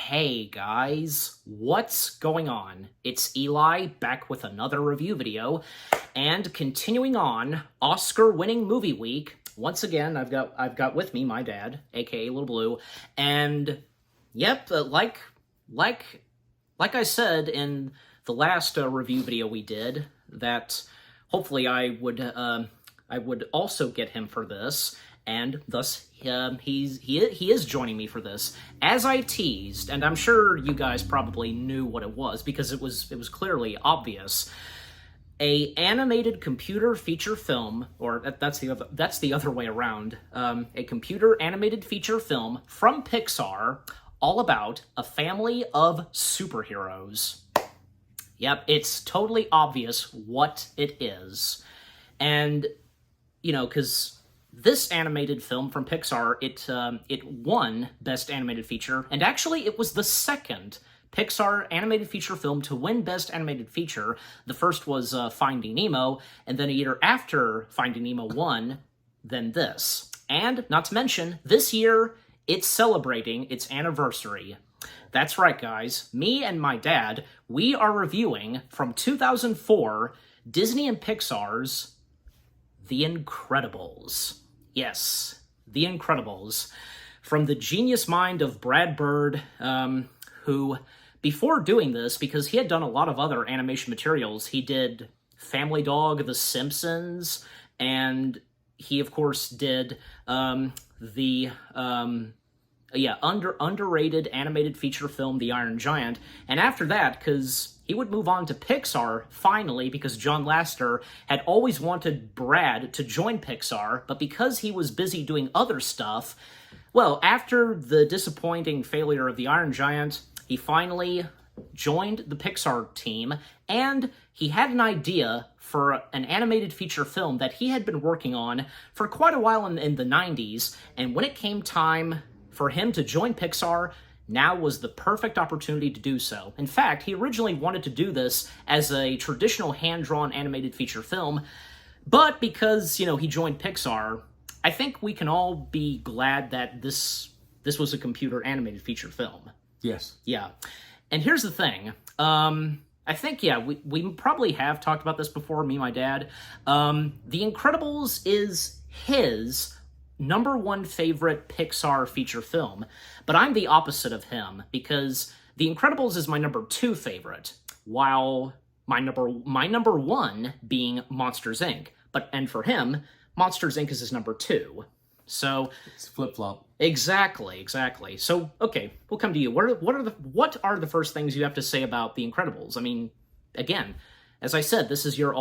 Hey guys, what's going on? It's Eli back with another review video, and continuing on Oscar-winning movie week. Once again, I've got with me my dad, aka Little Blue, and yep, like I said in the last review video we did, that hopefully I would also get him for this. And thus, he is joining me for this, as I teased, and I'm sure you guys probably knew what it was because it was clearly obvious. A animated computer feature film, or that's the other way around. A computer animated feature film from Pixar, all about a family of superheroes. Yep, it's totally obvious what it is, and you know, because this animated film from Pixar, it won Best Animated Feature, and actually it was the second Pixar animated feature film to win Best Animated Feature. The first was Finding Nemo, and then a year after Finding Nemo won, then this. And, not to mention, this year, it's celebrating its anniversary. That's right, guys. Me and my dad, we are reviewing, from 2004, Disney and Pixar's The Incredibles. Yes, The Incredibles. From the genius mind of Brad Bird, who, before doing this, because he had done a lot of other animation materials, he did Family Dog, The Simpsons, and he, of course, did underrated animated feature film, The Iron Giant. And after that, because he would move on to Pixar, finally, because John Lasseter had always wanted Brad to join Pixar, but because he was busy doing other stuff, well, after the disappointing failure of The Iron Giant, he finally joined the Pixar team, and he had an idea for an animated feature film that he had been working on for quite a while in the 90s, and when it came time for him to join Pixar, now was the perfect opportunity to do so. In fact, he originally wanted to do this as a traditional hand-drawn animated feature film, but because, you know, he joined Pixar, I think we can all be glad that this was a computer animated feature film. Yes. Yeah. And here's the thing. I think, yeah, we probably have talked about this before, me and my dad. The Incredibles is his number one favorite Pixar feature film, but I'm the opposite of him, because The Incredibles is my number two favorite, while my number one being Monsters, Inc. And for him, Monsters, Inc. is his number two. So it's flip-flop. Exactly. So, okay, we'll come to you. What are the first things you have to say about The Incredibles? I mean, again, as I said, this is your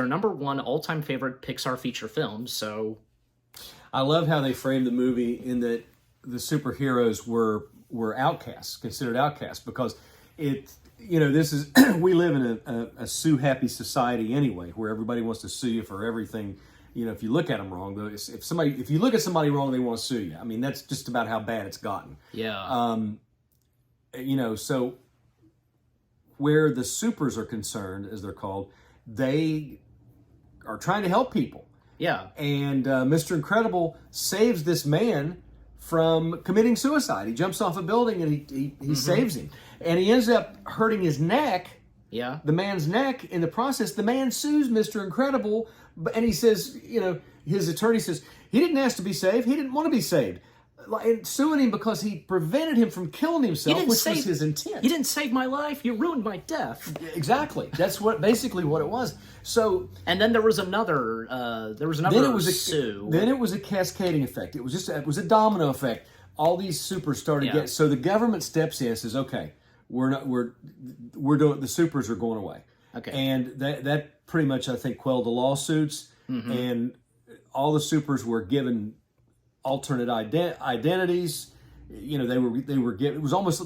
number one all-time favorite Pixar feature film, so I love how they framed the movie in that the superheroes were outcasts, considered outcasts, because this is we live in a sue-happy society anyway, where everybody wants to sue you for everything. You know, if you look at them wrong, though, if you look at somebody wrong, they want to sue you. I mean, that's just about how bad it's gotten. Yeah. So where the supers are concerned, as they're called, they are trying to help people. Yeah. And Mr. Incredible saves this man from committing suicide. He jumps off a building and he saves him. And he ends up hurting his neck. Yeah. The man's neck. In the process, the man sues Mr. Incredible, and he says, his attorney says, he didn't ask to be saved. He didn't want to be saved. And suing him because he prevented him from killing himself, which was his intent. You didn't save my life. You ruined my death. Exactly. That's basically what it was. So, and then there was another sue. Then it was a cascading effect. It was a domino effect. All these supers started getting. So the government steps in and says, "Okay, we're doing, the supers are going away." Okay. And that pretty much, I think, quelled the lawsuits, and all the supers were given alternate identities. They were given. It was almost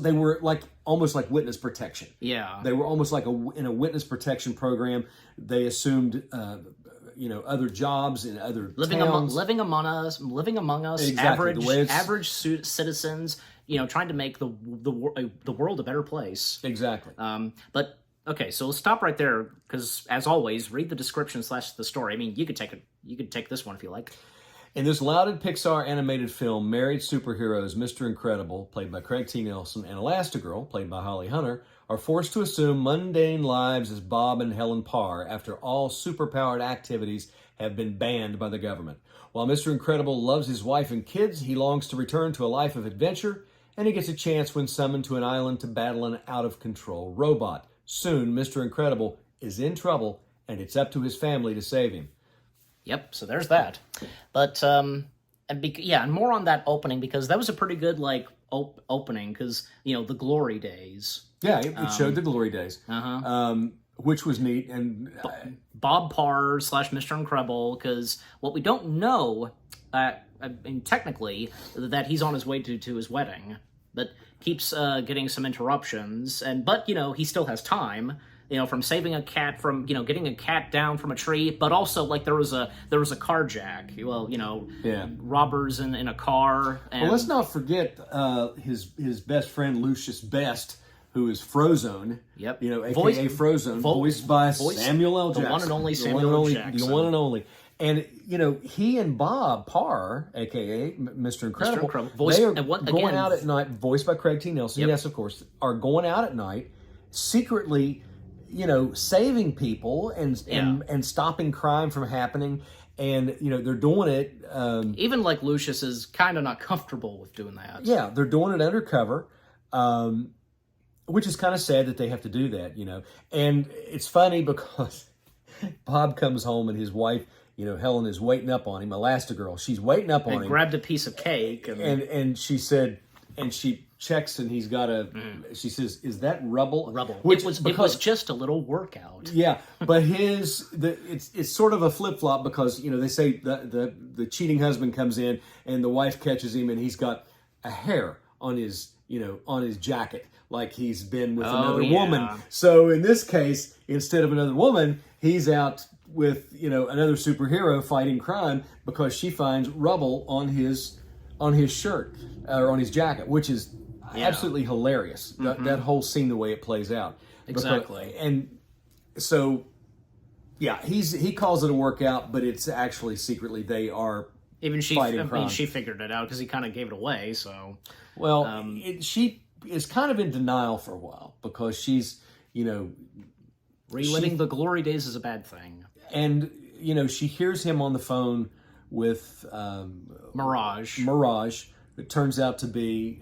like witness protection. Yeah. They were almost like in a witness protection program. They assumed other jobs in other towns. living among us, exactly. average citizens. Trying to make the world a better place. Exactly. But okay, so let's stop right there, because as always, read the description / the story. I mean, you could take this one if you like. In this lauded Pixar animated film, married superheroes Mr. Incredible, played by Craig T. Nelson, and Elastigirl, played by Holly Hunter, are forced to assume mundane lives as Bob and Helen Parr after all superpowered activities have been banned by the government. While Mr. Incredible loves his wife and kids, he longs to return to a life of adventure, and he gets a chance when summoned to an island to battle an out-of-control robot. Soon, Mr. Incredible is in trouble, and it's up to his family to save him. Yep, so there's that. But, and more on that opening, because that was a pretty good, like, opening, because, the glory days. Yeah, it showed the glory days, which was neat. And Bob Parr / Mr. Incredible, because what we don't know, technically, that he's on his way to his wedding, but keeps getting some interruptions, but he still has time. From saving a cat from, getting a cat down from a tree, but also, like, there was a carjack. Well, robbers in a car. And... Well, let's not forget his best friend, Lucius Best, who is Frozone. Yep. A.k.a. Frozone, voiced by Samuel L. Jackson. The one and only Samuel L. Jackson. The one and only. And, he and Bob Parr, a.k.a. Mr. Incredible, they are going out at night, voiced by Craig T. Nelson, yep. yes, of course, are going out at night, secretly... saving people and stopping crime from happening, and they're doing it. Even like Lucius is kind of not comfortable with doing that. Yeah, they're doing it undercover, which is kind of sad that they have to do that. And it's funny because Bob comes home and his wife, Helen, is waiting up on him. Elastigirl, she's waiting up on him. Grabbed a piece of cake and she said, and she checks and he's got she says, "Is that rubble?" Rubble. It was just a little workout. Yeah, but it's sort of a flip flop because they say the cheating husband comes in and the wife catches him and he's got a hair on his jacket like he's been with another woman. So in this case, instead of another woman, he's out with another superhero fighting crime because she finds rubble on his shirt or on his jacket, which is absolutely hilarious. That whole scene, the way it plays out. Exactly. And so, yeah, he calls it a workout, but it's actually secretly they are fighting crime. She figured it out because he kind of gave it away. So, well, she is kind of in denial for a while because she's, reliving the glory days is a bad thing. And she hears him on the phone with Mirage. It turns out to be,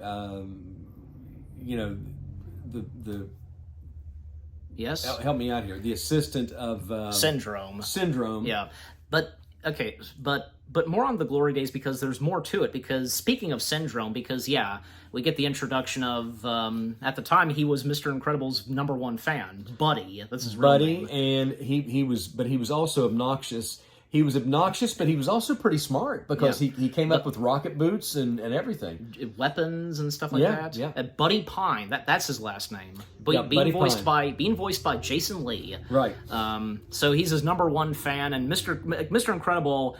the yes. Help me out here. The assistant of Syndrome. Yeah, but more on the glory days because there's more to it. Because speaking of Syndrome, we get the introduction of at the time he was Mr. Incredible's #1 fan, Buddy. That's his real name. And he was also obnoxious. He was obnoxious, but he was also pretty smart because he came up with rocket boots and everything. Weapons and stuff like that. Yeah. Buddy Pine, that's his last name. Being voiced by Jason Lee. Right. So he's his #1 fan, and Mr. Incredible,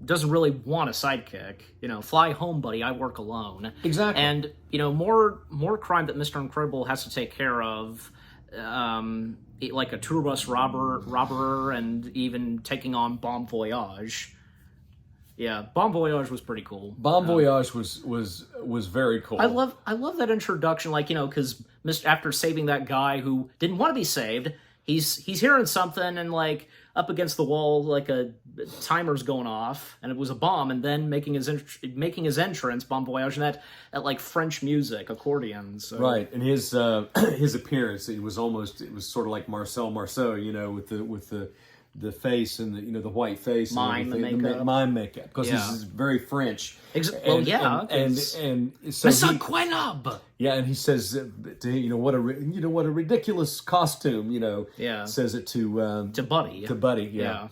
doesn't really want a sidekick. Fly home, buddy, I work alone. Exactly. And, more crime that Mr. Incredible has to take care of, like a tour bus robber, and even taking on Bon Voyage. Yeah, Bon Voyage was pretty cool. Bon Voyage was very cool. I love that introduction, because after saving that guy who didn't want to be saved, he's hearing something and up against the wall, like a timer's going off, and it was a bomb, and then making his entrance, Bon Voyage, and that French music, accordions. So. Right, and his appearance, it was sort of like Marcel Marceau, with the face and the white face, mime makeup, because this is very French. And so and he says, what a ridiculous costume, says it to Buddy, yeah.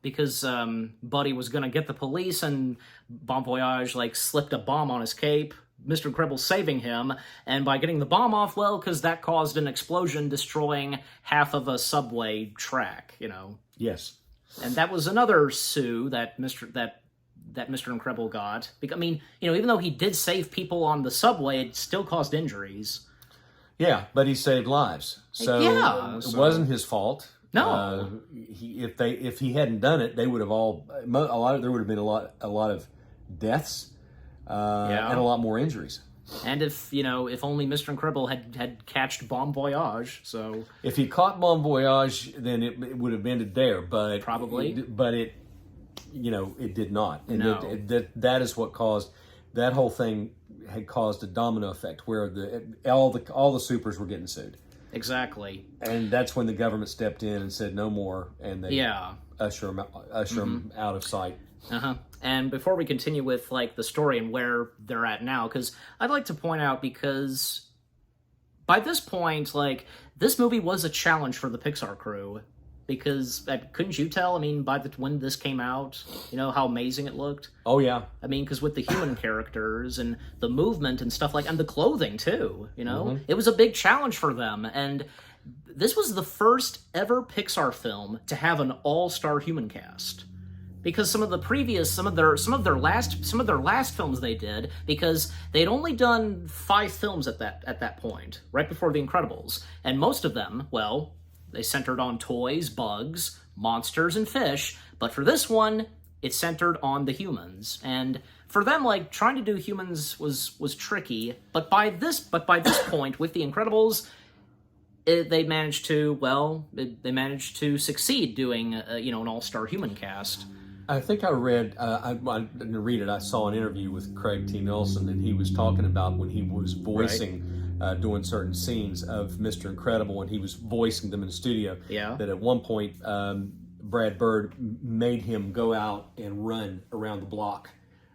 Because Buddy was gonna get the police, and Bon Voyage slipped a bomb on his cape. Mr. Incredible saving him, and by getting the bomb off, because that caused an explosion, destroying half of a subway track. Yes. And that was another sue that Mr. Incredible got. Even though he did save people on the subway, it still caused injuries. Yeah, but he saved lives. So it wasn't his fault. No. If he hadn't done it, they would have there would have been a lot of deaths and a lot more injuries. And if only Mr. Incredible had catched Bon Voyage, so if he caught Bon Voyage, then it would have ended there. But probably, it did not, and no. that is what caused that whole thing. Had caused a domino effect where all the supers were getting sued. Exactly, and that's when the government stepped in and said no more, and they usher them out of sight. And before we continue with the story and where they're at now, because I'd like to point out, because by this point, this movie was a challenge for the Pixar crew, because couldn't you tell? I mean, when this came out, how amazing it looked. Oh yeah. I mean, because with the human characters and the movement and stuff and the clothing too, it was a big challenge for them. And this was the first ever Pixar film to have an all-star human cast. Because some of their last films they did, because they'd only done 5 films at that point, right before The Incredibles, and most of them, well, they centered on toys, bugs, monsters, and fish, but for this one, it centered on the humans. And for them, trying to do humans was tricky, but by this point, with The Incredibles, they managed to succeed doing an all-star human cast. I think I read, I didn't read it, I saw an interview with Craig T. Nelson, and he was talking about when he was voicing, doing certain scenes of Mr. Incredible, and he was voicing them in the studio, that at one point, Brad Bird made him go out and run around the block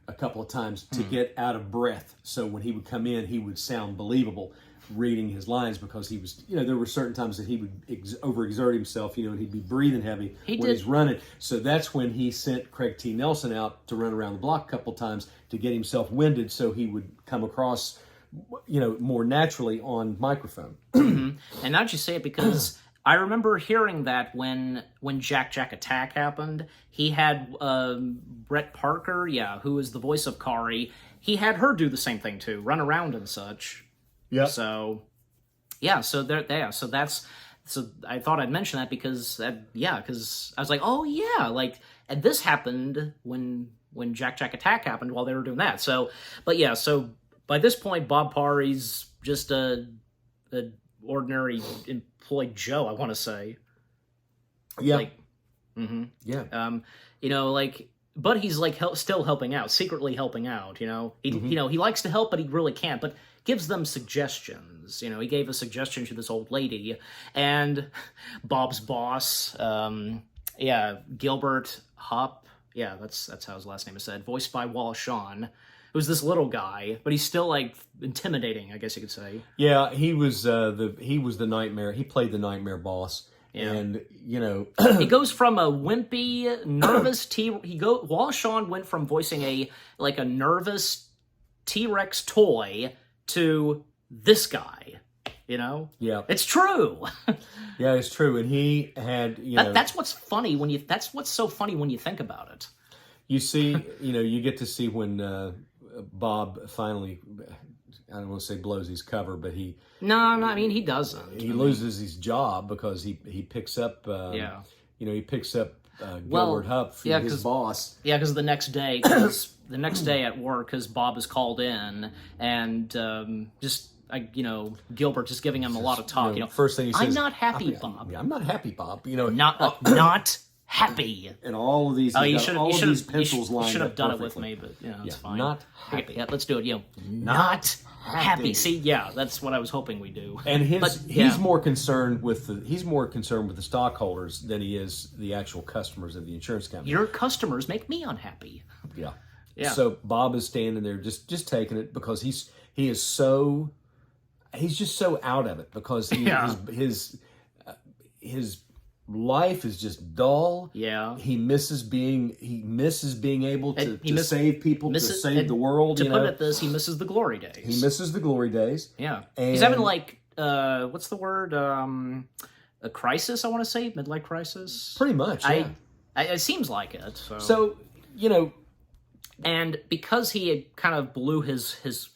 a couple of times to get out of breath, so when he would come in, he would sound believable reading his lines, because he was, there were certain times that he would overexert himself, and he'd be breathing heavy he's running. So that's when he sent Craig T. Nelson out to run around the block a couple times to get himself winded, so he would come across, more naturally on microphone. And now that you say it, because I remember hearing that when Jack Attack happened, he had Brett Parker, who is the voice of Kari, he had her do the same thing too, run around and such. Yeah. So I thought I'd mention that because I was like, oh yeah, and this happened when Jack Attack happened while they were doing that. So by this point, Bob Pari's just a ordinary employed Joe, I want to say. Yeah. Yeah. But he's still helping out, secretly helping out. He likes to help, but he really can't. But gives them suggestions. He gave a suggestion to this old lady, and Bob's boss, Gilbert Hupp, that's how his last name is said, voiced by Wallace Shawn, who's this little guy, but he's still intimidating, I guess you could say. Yeah, he was the nightmare. He played the nightmare boss. Yeah. And he goes from a wimpy, nervous Wallace Shawn went from voicing a nervous T-Rex toy to this guy, Yeah. It's true. Yeah, it's true. And he had, that's what's funny that's what's so funny when you think about it. You see, you get to see when Bob finally, I don't want to say blows his cover, but he... No, I mean, he doesn't. He loses his job because he picks up, he picks up Gilbert Hupp, his boss. Yeah, because the next day at work, because Bob is called in, and Gilbert just giving him a lot of talk. First thing he says, I'm not happy, Bob. I'm not happy, Bob. Not happy. And all of these, these pencils lined up. You should have done it with me, but it's fine. Not happy. Yeah, let's do it. Not happy. See, that's what I was hoping we do. And he's more concerned with the stockholders than he is the actual customers of the insurance company. Your customers make me unhappy. Yeah. Yeah. So Bob is standing there just taking it because he's just so out of it because his life is just dull. Yeah. He misses being able to save people, to save the world. To put it this, he misses the glory days. He misses the glory days. Yeah. He's having what's the word? A crisis, I want to say, midlife crisis. Pretty much. Yeah. It seems like it. So And because he had kind of blew his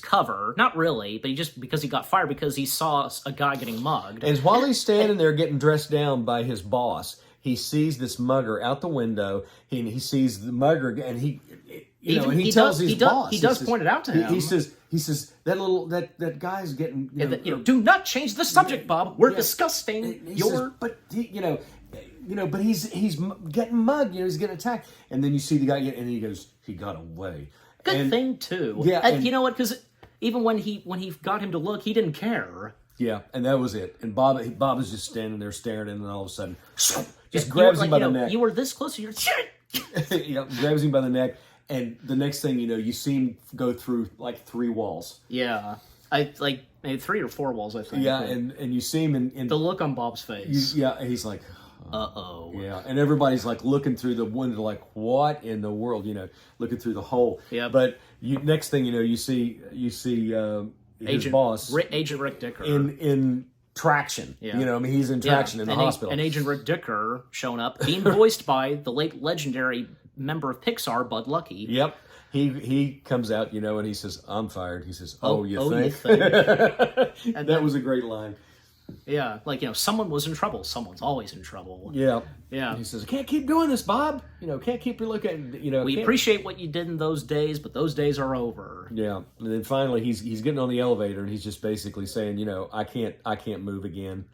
cover, not really, but because he got fired because he saw a guy getting mugged. And while he's standing there getting dressed down by his boss, he sees this mugger out the window. He sees the mugger, and he tells his boss. He does point it out to him. He says that guy's getting do not change the subject, Bob. We're disgusting. But he's getting mugged. He's getting attacked, and then you see the guy and he goes, he got away. Good thing too. Yeah, and you know what? Because even when he got him to look, he didn't care. Yeah, and that was it. And Bob is just standing there staring, and then all of a sudden, just grabs him by the neck. You were this close, you're grabs him by the neck, and the next thing you know, you see him go through like 3 walls. Yeah, I like maybe 3 or 4 walls, I think. Yeah, and you see him in the look on Bob's face. And he's like, uh-oh. Yeah, and everybody's like looking through the window, like, what in the world? Looking through the hole. Yeah. But next thing you know, you see his boss, Agent Rick Dicker, in traction. Yeah. He's in traction in the hospital. And Agent Rick Dicker showing up, being voiced by the late legendary member of Pixar, Bud Lucky. Yep. He comes out, and he says, "I'm fired." He says, "Oh, you think?" And that was a great line. Yeah, like, someone was in trouble. Someone's always in trouble. Yeah. Yeah. And he says, "I can't keep doing this, Bob. Can't keep looking. We appreciate what you did in those days, but those days are over." Yeah. And then finally, he's getting on the elevator, and he's just basically saying, I can't move again.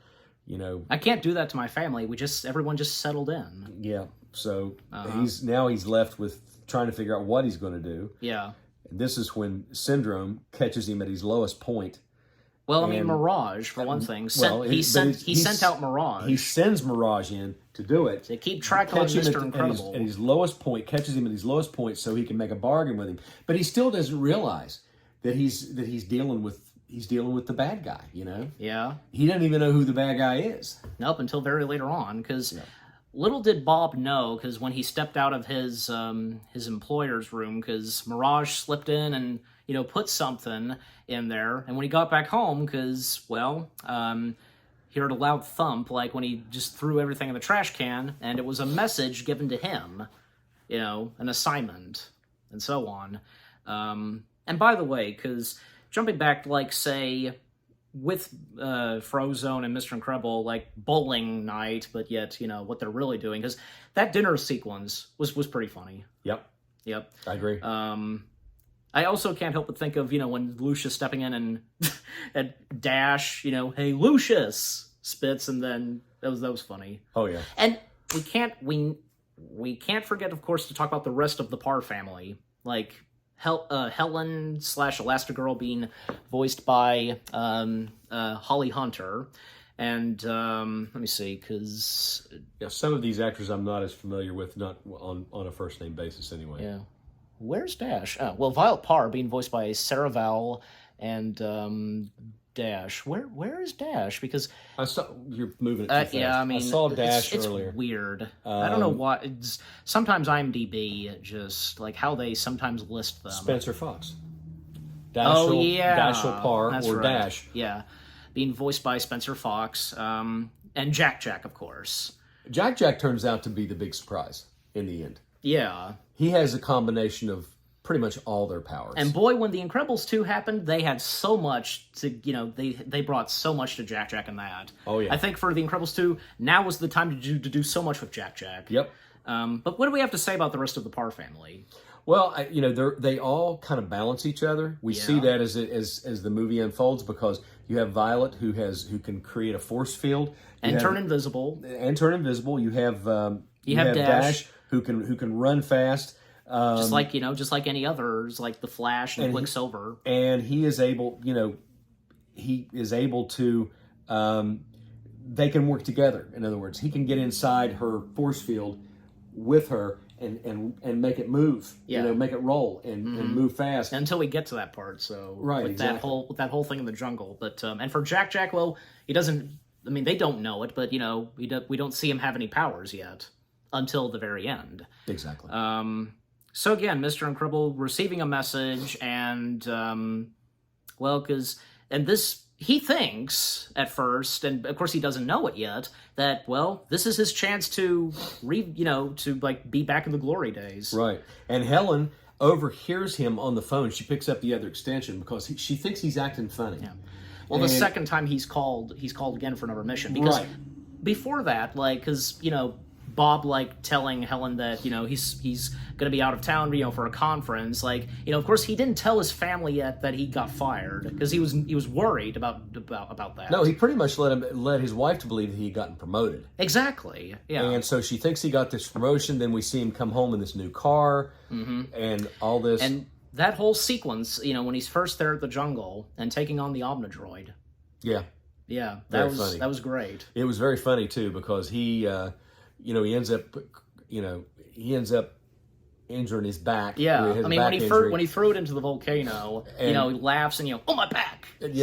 I can't do that to my family. Everyone just settled in. Yeah. So he's left with trying to figure out what he's going to do. Yeah. And this is when Syndrome catches him at his lowest point. Well, Mirage, for one thing. He sent out Mirage. He sends Mirage in to do it. To keep track of Mr. Incredible. At his lowest point, catches him at his lowest point so he can make a bargain with him. But he still doesn't realize that he's dealing with the bad guy, Yeah. He doesn't even know who the bad guy is. Nope, until very later on, because little did Bob know, because when he stepped out of his employer's room, because Mirage slipped in and put something in there, and when he got back home, because he heard a loud thump, like when he just threw everything in the trash can, and it was a message given to him, an assignment, and so on. And by the way, because jumping back, like, say, with Frozone and Mr. Incredible, like bowling night, but yet, what they're really doing, because that dinner sequence was pretty funny. Yep. I agree. I also can't help but think of, when Lucius stepping in and Dash, hey, Lucius, spits, and then that was funny. Oh, yeah. And we can't forget, of course, to talk about the rest of the Parr family, like Helen / Elastigirl being voiced by Holly Hunter. And let me see, because some of these actors I'm not as familiar with, not on a first name basis anyway. Yeah. Where's Dash? Oh, well, Violet Parr being voiced by Sarah Vowell and Dash. Where is Dash? Because I saw you're moving it too fast. Yeah, I saw Dash earlier. It's weird. I don't know why. Sometimes IMDb just like how they sometimes list them. Spencer Fox. Dashel Parr. That's or right. Dash. Yeah, being voiced by Spencer Fox and Jack, of course. Jack turns out to be the big surprise in the end. Yeah. He has a combination of pretty much all their powers. And boy, when The Incredibles 2 happened, they had so much to, they brought so much to Jack in that. Oh, yeah. I think for The Incredibles 2, now was the time to do so much with Jack. Yep. But what do we have to say about the rest of the Parr family? Well, they all kind of balance each other. We see that as the movie unfolds, because you have Violet who can create a force field and turn invisible. You have Dash who can run fast. Just like any others, like the Flash and Quicksilver. And he is able, to. They can work together. In other words, he can get inside her force field with her and make it move. Make it roll and move fast until we get to that part. So with that whole thing in the jungle. But and for Jack, well, he doesn't. I mean, they don't know it, but we don't see him have any powers yet until the very end. Exactly. So again, Mr. Incredible receiving a message, and this he thinks at first, and of course he doesn't know it yet, that, well, this is his chance to be back in the glory days. Right. And Helen overhears him on the phone. She picks up the other extension because she thinks he's acting funny. Yeah. Well, the second time he's called again for another mission, because before that, like, because Bob, like, telling Helen that he's going to be out of town for a conference, like, of course he didn't tell his family yet that he got fired, because he was worried about that. No, he pretty much led his wife to believe that he had gotten promoted. Exactly. Yeah. And so she thinks he got this promotion. Then we see him come home in this new car, and all this. And that whole sequence, when he's first there at the jungle and taking on the Omnidroid. Yeah. Yeah, Funny. That was great. It was very funny too, because he he ends up injuring his back. Yeah, his I mean, back when he threw it into the volcano, he laughs and oh, my back. And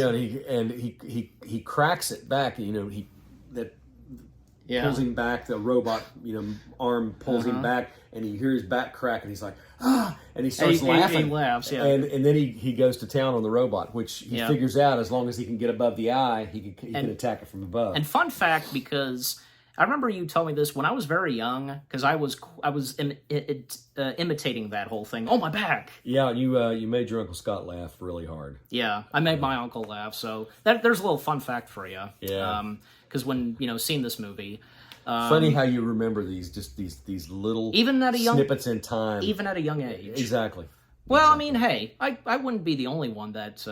he cracks it back. Pulls him back. The robot arm pulls him back, and he hears his back crack, and he's like, ah, and he starts laughing. He laughs, yeah. And then he goes to town on the robot, which he figures out as long as he can get above the eye, he can attack it from above. And fun fact, because I remember you told me this when I was very young, because I was imitating that whole thing. Oh, my back! Yeah, you made your Uncle Scott laugh really hard. Yeah, I made my uncle laugh. So there's a little fun fact for you. Yeah. Because when seeing this movie, funny how you remember these little even at a young snippets in time, even at a young age. Exactly. Well, I mean, hey, I wouldn't be the only one that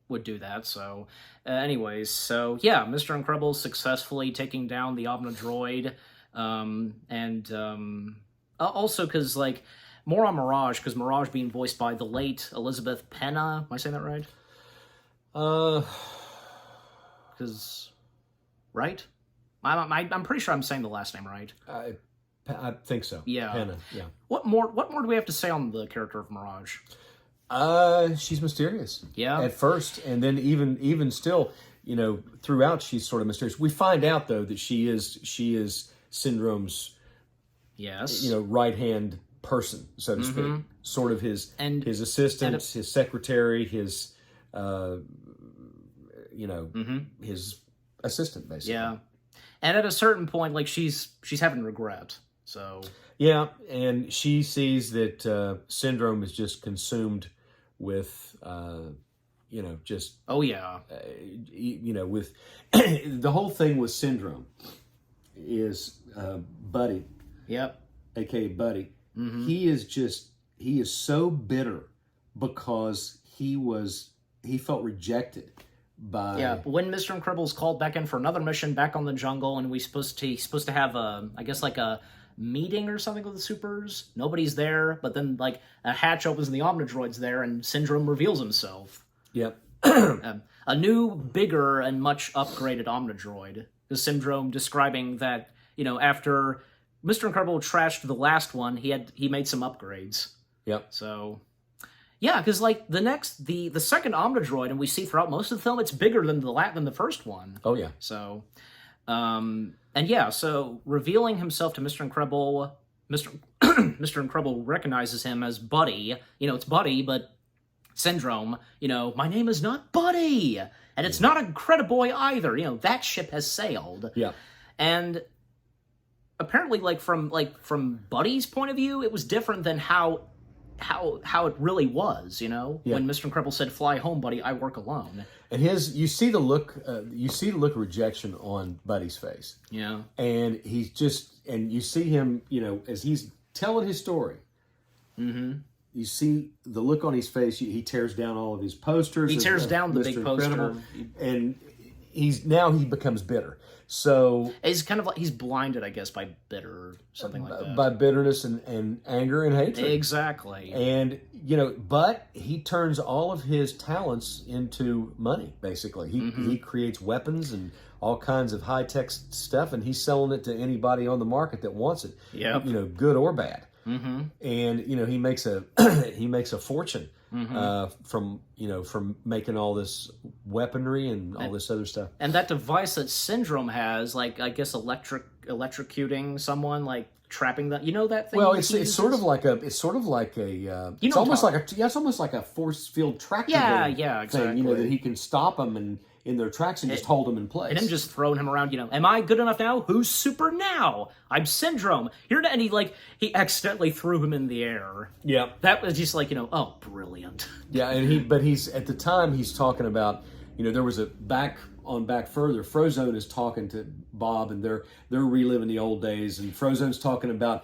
would do that. So, anyways, so yeah, Mr. Incredible successfully taking down the Omnidroid, and also because more on Mirage, because Mirage being voiced by the late Elizabeth Pena. Am I saying that right? Because right, I'm pretty sure I'm saying the last name right. I think so. Yeah. Pena, yeah. What more do we have to say on the character of Mirage? She's mysterious. Yeah. At first, and then even still, throughout she's sort of mysterious. We find out though that she is Syndrome's right hand person, so to speak. Sort of his assistant, his secretary, his his assistant basically. Yeah. And at a certain point, she's having regret. So yeah, and she sees that Syndrome is just consumed with, just with the whole thing with Syndrome is Buddy. Yep. AKA Buddy. He is so bitter because he felt rejected. When Mr. Incredible's called back in for another mission back on the jungle, and he's supposed to have a meeting or something with the supers. Nobody's there, but then a hatch opens and the Omnidroid's there, and Syndrome reveals himself. Yep. A new, bigger, and much upgraded Omnidroid. The Syndrome describing that after Mr. Incredible trashed the last one, he made some upgrades. Yep. So. Yeah, because the second Omnidroid, and we see throughout most of the film, it's bigger than the first one. Oh yeah. So, so revealing himself to Mr. Incredible, Mr. Incredible recognizes him as Buddy. It's Buddy, but Syndrome. My name is not Buddy, and it's not Incrediboy either. That ship has sailed. Yeah. And apparently, from Buddy's point of view, it was different than how it really was, when Mr. Incredible said, "Fly home, Buddy, I work alone." And you see the look of rejection on Buddy's face. Yeah. And you see him, as he's telling his story. Mm-hmm. You see the look on his face. He tears down all of his posters. He tears down the big poster. And he becomes bitter. So he's kind of he's blinded, I guess, by bitter or something like that. By bitterness and anger and hatred. Exactly. And but he turns all of his talents into money. Basically, he creates weapons and all kinds of high tech stuff, and he's selling it to anybody on the market that wants it. Yeah. Good or bad. Mm-hmm. And he makes a fortune. From making all this weaponry and all this other stuff. And that device that Syndrome has, I guess electrocuting someone, trapping that. That thing. Well, it's sort of like a it's almost like a force field tracking. Yeah, exactly. Thing, that he can stop them and in their tracks and just hold them in place. And him just throwing him around, am I good enough now? Who's super now? I'm Syndrome. And he accidentally threw him in the air. Yeah. That was just like, oh, brilliant. Yeah, and he's at the time he's talking about, there was a back further, Frozone is talking to Bob, and they're reliving the old days, and Frozone's talking about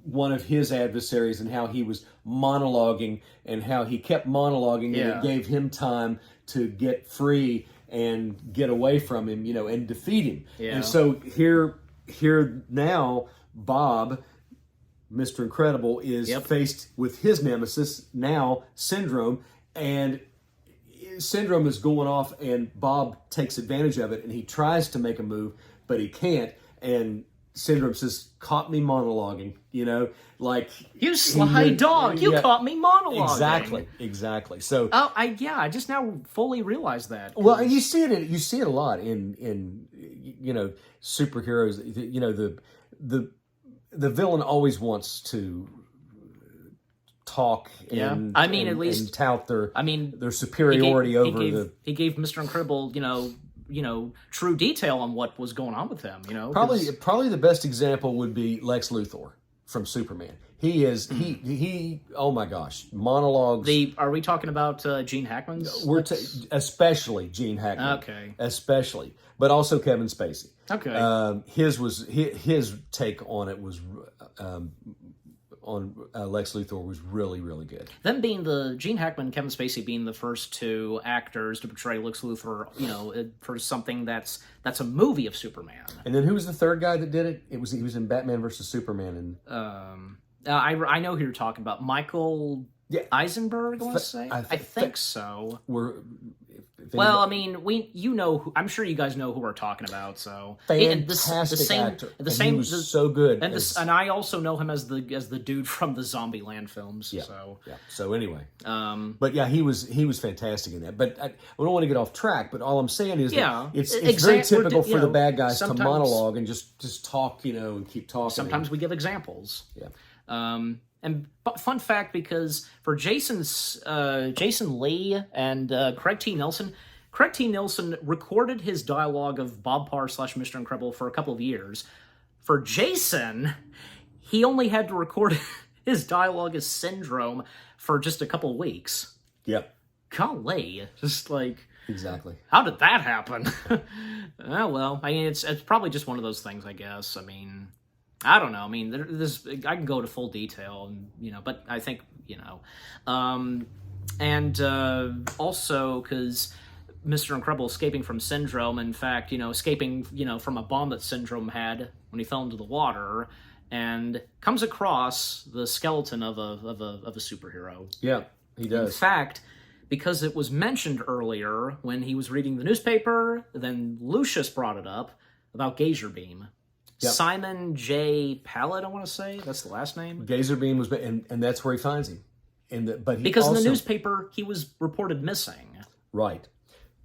one of his adversaries and how he was monologuing and how he kept monologuing and it gave him time to get free and get away from him, and defeat him. Yeah. And so here now, Bob, Mr. Incredible, is faced with his nemesis, now Syndrome, and Syndrome is going off, and Bob takes advantage of it, and he tries to make a move, but he can't, and Syndrome says, caught me monologuing, like... You sly dog, you caught me monologuing. Exactly. So... I just now fully realized that. Well, and you see it a lot in superheroes, the villain always wants to talk and at least and tout their superiority he gave Mr. Incredible, true detail on what was going on with him, Probably the best example would be Lex Luthor from Superman. He is he oh my gosh, monologues. Are we talking about Gene Hackman's? Especially Gene Hackman. Okay. Especially, but also Kevin Spacey. Okay. His take on it was on Lex Luthor was really, really good. Them being the Gene Hackman, Kevin Spacey being the first two actors to portray Lex Luthor, for something that's a movie of Superman. And then who was the third guy that did it? He was in Batman versus Superman. And I know who you're talking about. Michael Eisenberg, I want to say. I think so. I'm sure you guys know who we're talking about. So fantastic actor. He was so good. And I also know him as the dude from the Zombieland films. Yeah. So yeah. So anyway, but yeah, he was fantastic in that. But I don't want to get off track. But all I'm saying is that it's very typical for the bad guys to monologue and just talk, and keep talking. Sometimes we give examples. Yeah. And fun fact, because for Jason Lee and Craig T. Nelson recorded his dialogue of Bob Parr / Mr. Incredible for a couple of years. For Jason, he only had to record his dialogue as Syndrome for just a couple of weeks. Yep. Golly, just like... Exactly. How did that happen? Oh, well, it's probably just one of those things, I guess. I don't know. I can go to full detail, and but I think and also because Mr. Incredible escaping from Syndrome, in fact, escaping from a bomb that Syndrome had when he fell into the water, and comes across the skeleton of a superhero. Yeah, he does. In fact, because it was mentioned earlier when he was reading the newspaper, then Lucius brought it up about Gazer Beam. Yep. Simon J. Pallet, I want to say. That's the last name. Gazer Beam was... And that's where he finds him. Because in the newspaper, he was reported missing. Right.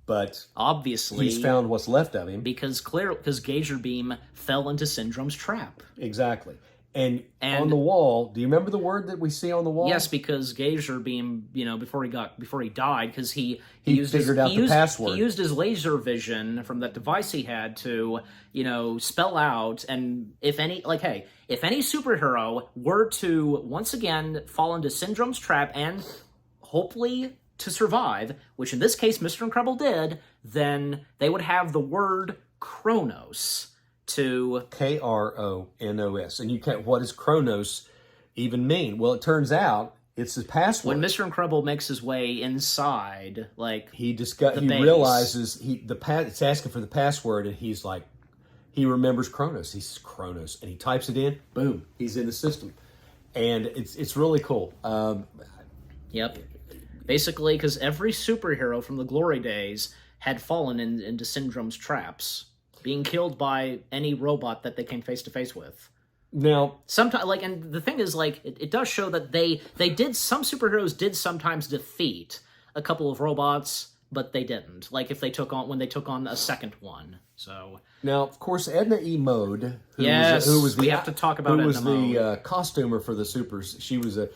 But... Obviously... he's found what's left of him. Because Gazer Beam fell into Syndrome's trap. Exactly. And on the wall, do you remember the word that we see on the wall? Yes, because Gazer Beam, before he died, because he figured out the password. He used his laser vision from that device he had to, spell out, and if any superhero were to once again fall into Syndrome's trap and hopefully to survive, which in this case Mr. Incredible did, then they would have the word Kronos. To Kronos. And what does Kronos even mean? Well, it turns out it's his password. When Mr. Incredible makes his way inside, he realizes it's asking for the password, and he's like, he remembers Kronos. He says Kronos, and he types it in. Boom, he's in the system, and it's really cool. Yep. Basically, because every superhero from the glory days had fallen into Syndrome's traps, being killed by any robot that they came face to face with. Now, sometimes, and the thing is, it does show that some superheroes did sometimes defeat a couple of robots but they didn't. Like if they took on when they took on a second one. So Now, of course, Edna E. Mode, we have to talk about who was Edna Mode. the costumer for the Supers. She was a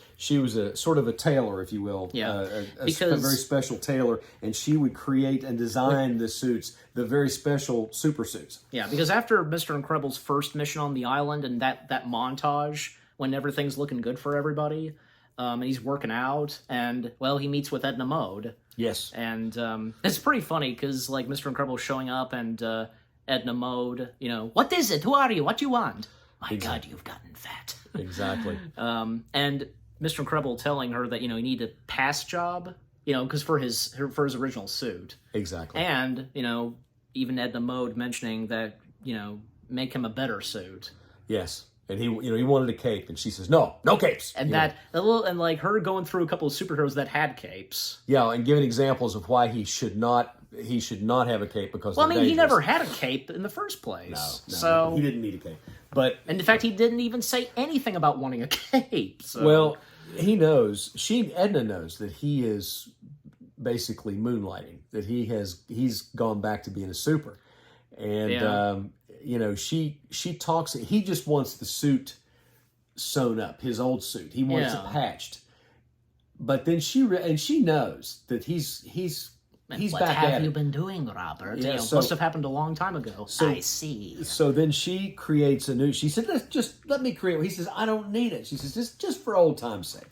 sort of a tailor, if you will. Yeah, a because very special tailor, and she would create and design the suits, the very special super suits. Yeah, because after Mr. Incredible's first mission on the island and that montage when everything's looking good for everybody, and he's working out, and well, he meets with Edna Mode. Yes. And it's pretty funny because like Mr. Incredible showing up and Edna Mode, what is it? Who are you? What you want? My God, you've gotten fat. Exactly. And Mr. Incredible telling her that he needed a pass job, because for his original suit. Exactly. And even Edna Mode mentioning that make him a better suit. Yes. And he wanted a cape, and she says, no capes. And and like her going through a couple of superheroes that had capes. Yeah, and giving examples of why he should not have a cape because. Well, I mean, he never had a cape in the first place. No, so he didn't need a cape. But and in fact, he didn't even say anything about wanting a cape. So. Well, he knows. Edna knows that he is basically moonlighting. That he's gone back to being a super, and. She talks. He just wants the suit sewn up, his old suit. He wants it patched. But then she knows that he's back at it. What have you been doing, Robert? Yeah, must have happened a long time ago. I see. So then she creates a new. She said, let me create." He says, "I don't need it." She says, "Just for old time's sake."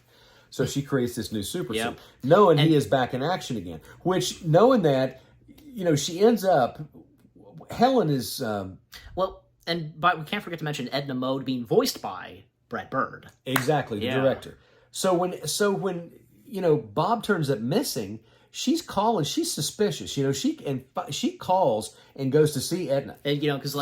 So she creates this new super suit, knowing he is back in action again. Which, knowing that, she ends up. Helen is but we can't forget to mention Edna Mode being voiced by Brad Bird. Exactly, the director. So when Bob turns up missing, she's calling. She's suspicious. She calls and goes to see Edna. And, because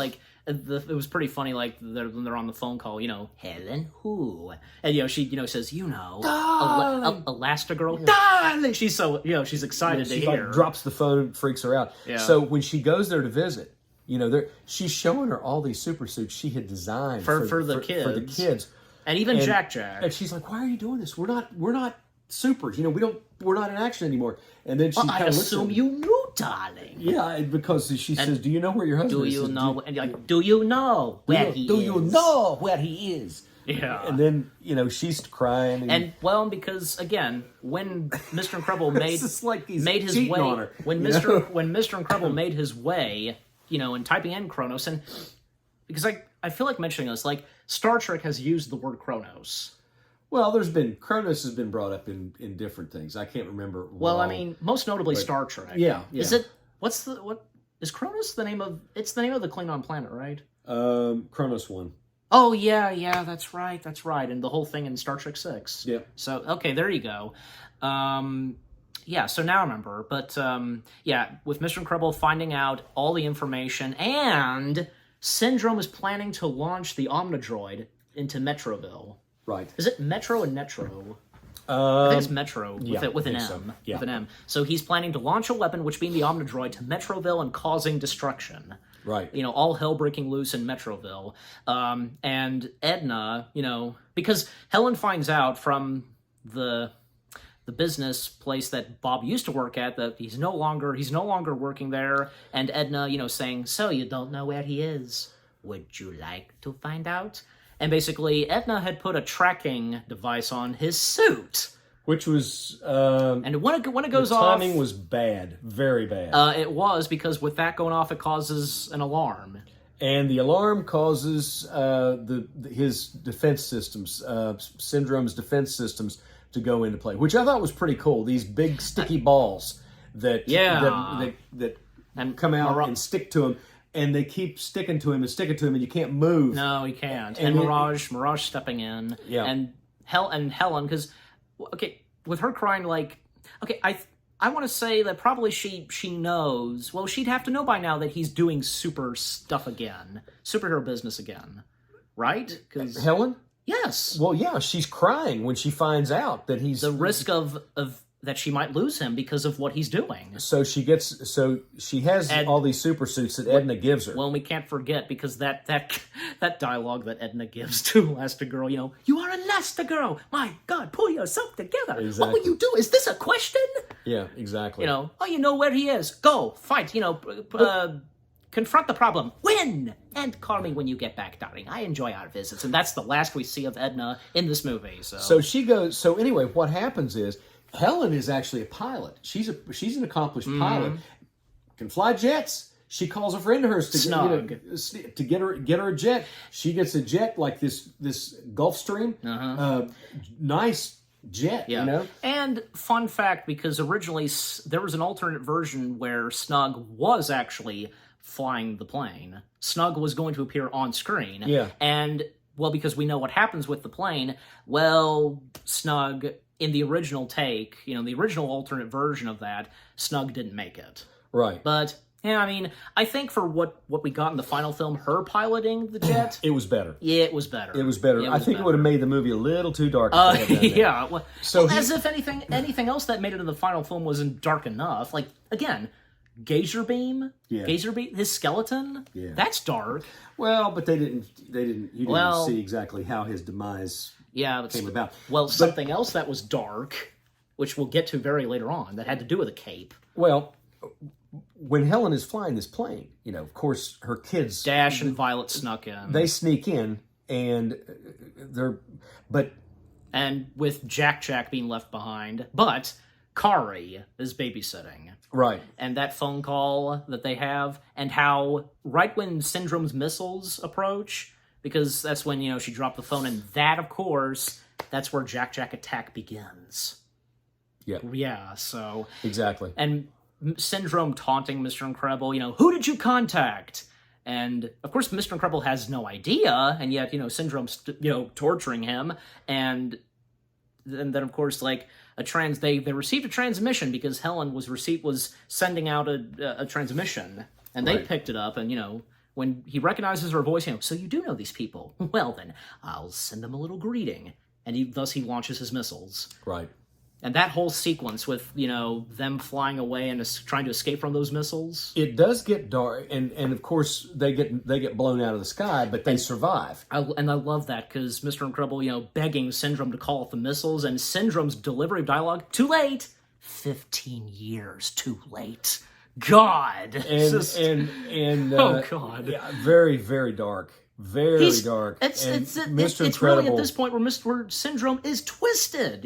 it was pretty funny. Like when they're on the phone call, Helen who, and she says Elastigirl, darling. She's so she's excited to hear. Like, drops the phone, freaks her out. Yeah. So when she goes there to visit, she's showing her all these super suits she had designed for the kids, and even Jack. And she's like, "Why are you doing this? We're not supers. We're not in action anymore." And then she I assume you knew, darling. Yeah, because she says, "Do you know where your husband is?" Do you know? And you're like, "Do you know where he is? Do you know where he is?" Yeah. And then she's crying. And because again, when Mr. Incredible made his way, when Mr. Incredible made his way, and typing in Kronos, and because I feel like mentioning this, like Star Trek has used the word Kronos. Well, Kronos has been brought up in different things. I can't remember. Well, I mean, most notably Star Trek. Yeah. Is it? What is Kronos the name of? It's the name of the Klingon planet, right? Kronos 1. Oh yeah, that's right, and the whole thing in Star Trek 6. Yeah. So okay, there you go. Yeah, so now I remember, but with Mr. Incredible finding out all the information, and Syndrome is planning to launch the Omnidroid into Metroville. Right. Is it Metro and Netro? I think it's Metro with an M. So. Yeah. With an M. So he's planning to launch a weapon, which being the Omnidroid, to Metroville and causing destruction. Right. All hell breaking loose in Metroville. And Edna, because Helen finds out from the business place that Bob used to work at that he's no longer working there, and Edna, saying, "So you don't know where he is? Would you like to find out?" And basically, Edna had put a tracking device on his suit, which was and when it goes the off, timing was bad, very bad. It was, because with that going off, it causes an alarm. And the alarm causes his defense systems, Syndrome's defense systems, to go into play, which I thought was pretty cool. These big sticky balls that come out and stick to him, and they keep sticking to him, and you can't move. No, he can't. And Mirage stepping in, and Helen, because with her crying, I want to say that probably she knows. Well, she'd have to know by now that he's doing superhero business again, right? Because Helen. Yes. Well, yeah, she's crying when she finds out that he's... The risk of that she might lose him because of what he's doing. So she has all these super suits that Edna gives her. Well, we can't forget, because that dialogue that Edna gives to Elastigirl, you are Elastigirl. My God, pull yourself together. Exactly. What will you do? Is this a question? Yeah, exactly. You know where he is. Go fight. Confront the problem. Win, and call me when you get back, darling. I enjoy our visits, and that's the last we see of Edna in this movie. So she goes. So anyway, what happens is Helen is actually a pilot. She's an accomplished pilot. Can fly jets. She calls a friend of hers to get her a jet. She gets a jet like this Gulfstream. Nice jet, Yeah. And fun fact, because originally there was an alternate version where Snug was actually flying the plane. Snug was going to appear on screen. Yeah. And, well, because we know what happens with the plane, well, Snug, in the original take, the original alternate version of that, Snug didn't make it. Right. But, yeah, I mean, I think for what we got in the final film, her piloting the jet... It was better. Yeah, it was better. It was better. I think it would have made the movie a little too dark. Yeah. Well, as if anything else that made it in the final film wasn't dark enough. Like, again... Gazer beam, his skeleton. Yeah. That's dark. Well, but you didn't see exactly how his demise came about. Well, something else that was dark, which we'll get to very later on, that had to do with a cape. Well, when Helen is flying this plane, of course, her kids... Dash and Violet snuck in. They sneak in, and And with Jack being left behind, but Kari is babysitting. Right. And that phone call that they have, and how right when Syndrome's missiles approach, because that's when, she dropped the phone, and that, of course, that's where Jack attack begins. Yeah. Yeah, so... Exactly. And Syndrome taunting Mr. Incredible, who did you contact? And, of course, Mr. Incredible has no idea, and yet, Syndrome's, torturing him, and then, of course, like... They received a transmission because Helen was sending out a transmission, and they picked it up, and when he recognizes her voice, so you do know these people. Well then, I'll send them a little greeting, and thus he launches his missiles. Right. And that whole sequence with them flying away and trying to escape from those missiles. It does get dark, and of course they get blown out of the sky, but they survive. I love that because Mr. Incredible, begging Syndrome to call off the missiles, and Syndrome's delivery of dialogue, too late. 15 years too late. God. Oh God. Yeah, very, very dark. Very dark. It's really at this point where Syndrome is twisted,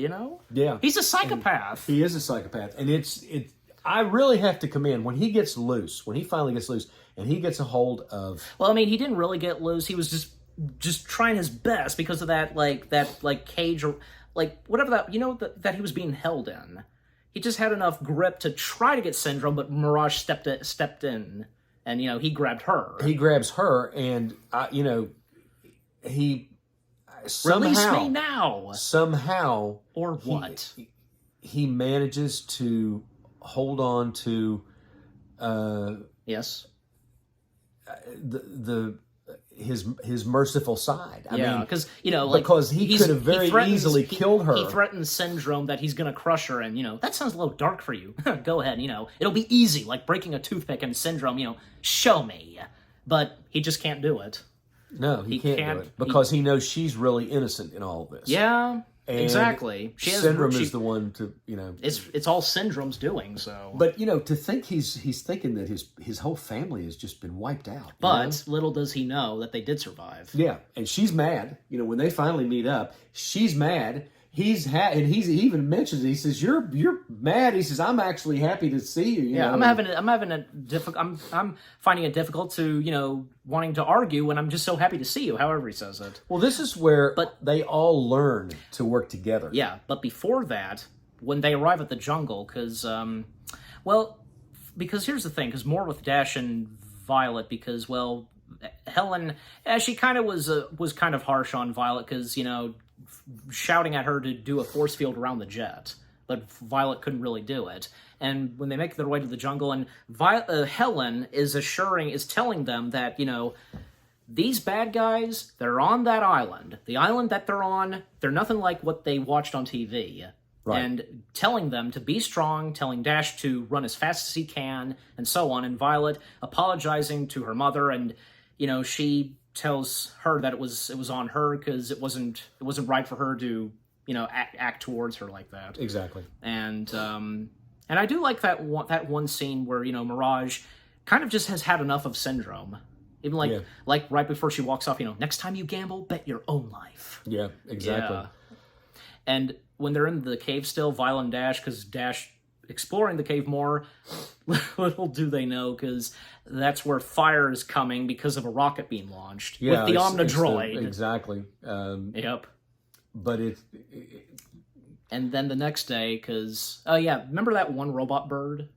Yeah. He's a psychopath. He is a psychopath. And I really have to commend when he finally gets loose, and he gets a hold of... Well, I mean, he didn't really get loose. He was just trying his best because of that cage, or whatever that he was being held in. He just had enough grip to try to get Syndrome, but Mirage stepped in. And, he grabbed her. He grabs her, and, he somehow... Release me now! Somehow... Or what? He manages to hold on to... yes? His merciful side. I mean, because, because he could have very easily killed her. He threatens Syndrome that he's going to crush her, and, that sounds a little dark for you. Go ahead, it'll be easy, like breaking a toothpick, and Syndrome, show me. But he just can't do it. No, he can't do it, because he knows she's really innocent in all of this. Yeah, and exactly. Syndrome is the one to, It's all Syndrome's doing, so... But, to think he's thinking that his whole family has just been wiped out. But little does he know that they did survive. Yeah, and she's mad. When they finally meet up, she's mad. He even mentions it. He says, "You're mad." He says, "I'm actually happy to see you." I'm finding it difficult to wanting to argue when I'm just so happy to see you. However he says it. Well, this is where they all learn to work together. Yeah, but before that, when they arrive at the jungle, because here's the thing, because more with Dash and Violet, because Helen, she kind of was kind of harsh on Violet, because shouting at her to do a force field around the jet, but Violet couldn't really do it. And when they make their way to the jungle, and Helen is telling them that, these bad guys, they're on that island. The island that they're on, they're nothing like what they watched on TV. Right. and telling them to be strong, telling Dash to run as fast as he can, and so on. And Violet apologizing to her mother, and she tells her that it was on her because it wasn't right for her to act towards her like that. Exactly. And I do like that one scene where Mirage kind of just has had enough of Syndrome. Even like right before she walks off, next time you gamble, bet your own life. Yeah, exactly. Yeah. And when they're in the cave still, Violet and Dash, because Dash exploring the cave more, little do they know, because that's where fire is coming because of a rocket being launched with the Omnidroid. Exactly. Yep. But and then the next day, because remember that one robot bird?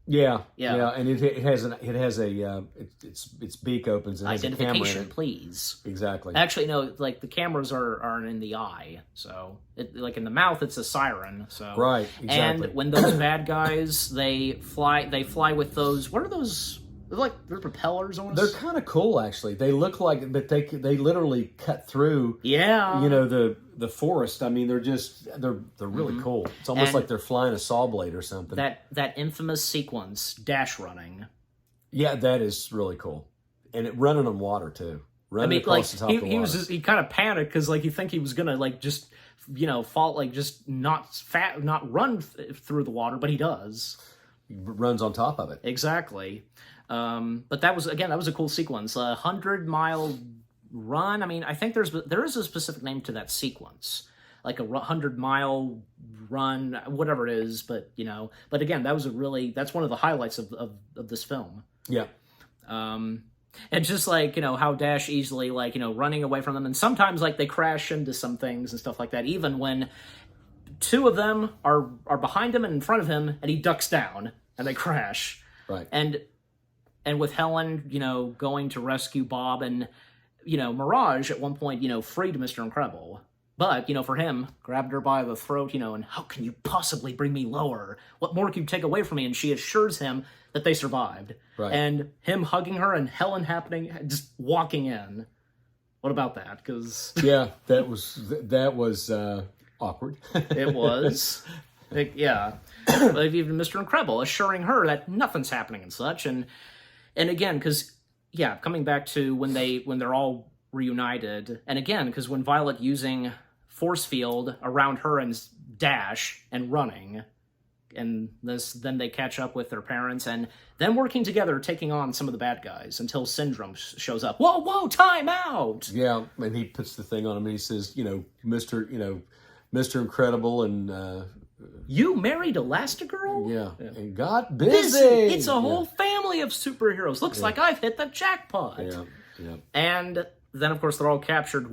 Yeah, and it has its beak opens and has a camera in Identification, it. please. Exactly. Actually, no, like the cameras aren't in the eye, so like in the mouth, it's a siren. So right, exactly. And when those bad guys they fly with those. What are those? They're propellers on. They're kind of cool, actually. They look like, but they literally cut through. Yeah. The forest. I mean, they're really cool. It's almost like they're flying a saw blade or something. That infamous sequence, Dash running. Yeah, that is really cool, and it running on water too. Running across the top of the water. He kind of panicked because you think he was gonna just fall, just not run through the water, but he does. He runs on top of it. Exactly. But that was a cool sequence. 100-mile run. I mean, I think there is a specific name to that sequence, like a 100-mile run, whatever it is. But but again, that's one of the highlights of this film. Yeah. And just how Dash easily running away from them, and sometimes they crash into some things and stuff like that. Even when two of them are behind him and in front of him, and he ducks down and they crash. Right. And with Helen, going to rescue Bob, and Mirage at one point, freed Mr. Incredible. But, for him, grabbed her by the throat, and how can you possibly bring me lower? What more can you take away from me? And she assures him that they survived. Right. And him hugging her and Helen just walking in. What about that? Because yeah, that was awkward. It was. Yeah. But even Mr. Incredible assuring her that nothing's happening and such. And again, because, coming back to when they're all reunited, and again, because when Violet using force field around her and Dash and running, and then they catch up with their parents, and then working together, taking on some of the bad guys until Syndrome shows up. Whoa, time out! Yeah, and he puts the thing on him, and he says, Mr. Incredible, and you married Elastigirl? Yeah, and got busy. It's a whole family of superheroes. Looks like I've hit the jackpot. Yeah. And then, of course, they're all captured.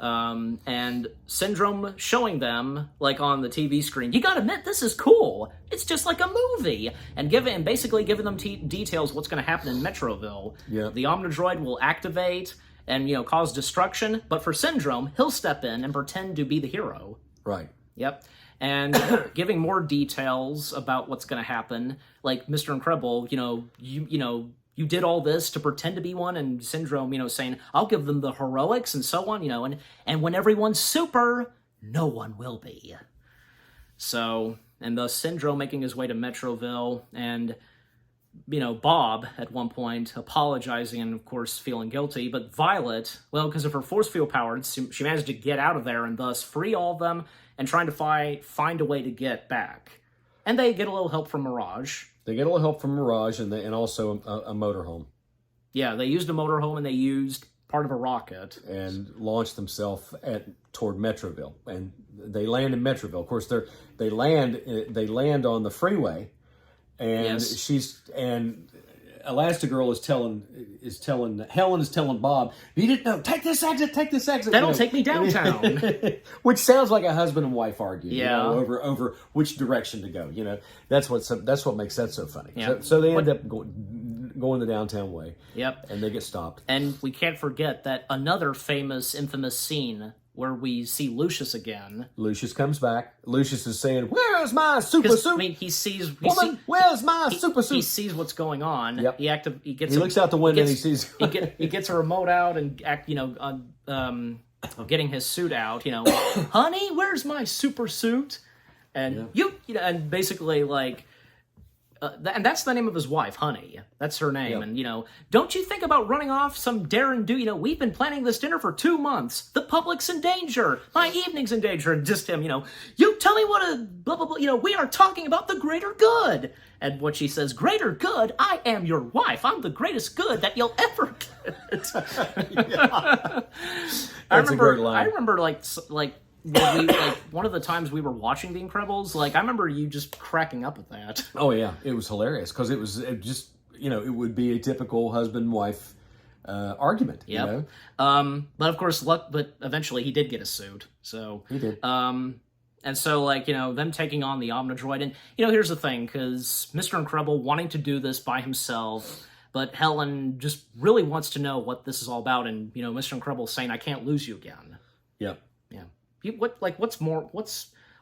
And Syndrome showing them, on the TV screen, you gotta admit, this is cool. It's just like a movie. And basically giving them details what's going to happen in Metroville. Yeah. The Omnidroid will activate and, cause destruction. But for Syndrome, he'll step in and pretend to be the hero. Right. Yep. And giving more details about what's going to happen. Like Mr. Incredible, you did all this to pretend to be one, and Syndrome, saying, I'll give them the heroics and so on, and when everyone's super, no one will be. So, and thus Syndrome making his way to Metroville, and, Bob at one point apologizing and, of course, feeling guilty, but Violet, because of her force field power, she managed to get out of there and thus free all of them and trying to find a way to get back. And they get a little help from Mirage. They get a little help from Mirage and also a motorhome. Yeah, they used a motorhome and they used part of a rocket. And launched themselves toward Metroville. And they land in Metroville. Of course, they land on the freeway. And Elastigirl Helen is telling Bob, you didn't know, take this exit. That'll take me downtown. Which sounds like a husband and wife arguing, yeah. Over which direction to go. That's what makes that so funny. Yeah. So they end up going the downtown way. Yep. And they get stopped. And we can't forget that another infamous scene where we see Lucius again. Lucius comes back. Lucius is saying, "Where's my super suit?" I mean, he sees. Where's my super suit? He sees what's going on. Yep. He looks out the window and he sees. he gets a remote out and getting his suit out, honey, where's my super suit? And and basically like, and that's the name of his wife, Honey. That's her name. And, don't you think about running off some dare and do? We've been planning this dinner for 2 months. The public's in danger. My evening's in danger. And just him, you tell me what a blah, blah, blah. We are talking about the greater good. And what she says, greater good? I am your wife. I'm the greatest good that you'll ever get. That's a great line. I remember, like when we, one of the times we were watching The Incredibles, I remember you just cracking up at that. Oh yeah, it was hilarious because it just it would be a typical husband-wife argument. Yep. But of course, but eventually he did get a suit. So he did. And so them taking on the Omnidroid, and here's the thing, because Mr. Incredible wanting to do this by himself. But Helen just really wants to know what this is all about, and Mr. Incredible saying, "I can't lose you again." Yep. Yeah. What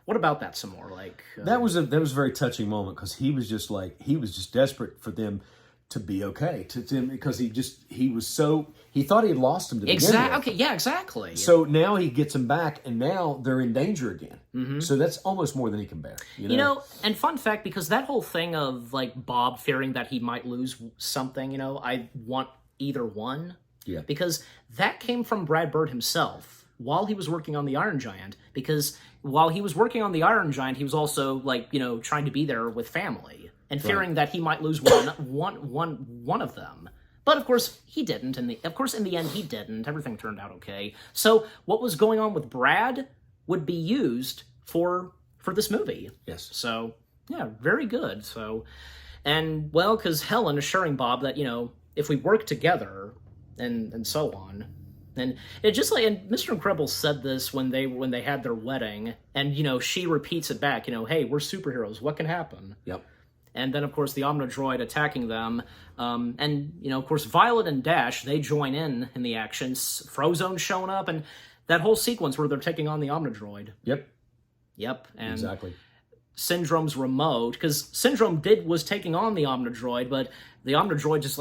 about that some more? That was a very touching moment because he was just desperate for them to be okay because he thought he had lost him to begin with. Okay. Yeah. Exactly. So now he gets him back, and now they're in danger again. Mm-hmm. So that's almost more than he can bear. And fun fact, because that whole thing of Bob fearing that he might lose something, I want either one. Yeah. Because that came from Brad Bird himself while he was working on the Iron Giant. Because while he was working on the Iron Giant, he was also trying to be there with family and fearing that he might lose one of them. But of course he didn't, and in the end he didn't. Everything turned out okay. So what was going on with Brad would be used for this movie. Yes. So yeah, very good. So, and well, because Helen assuring Bob that if we work together and so on. And it just and Mr. Incredible said this when they had their wedding, and she repeats it back, hey, we're superheroes, what can happen? Yep. And then of course the Omnidroid attacking them, and of course Violet and Dash, they join in the action, Frozone showing up, and that whole sequence where they're taking on the Omnidroid. Yep. And exactly. Syndrome's remote, because Syndrome was taking on the Omnidroid, but the Omnidroid just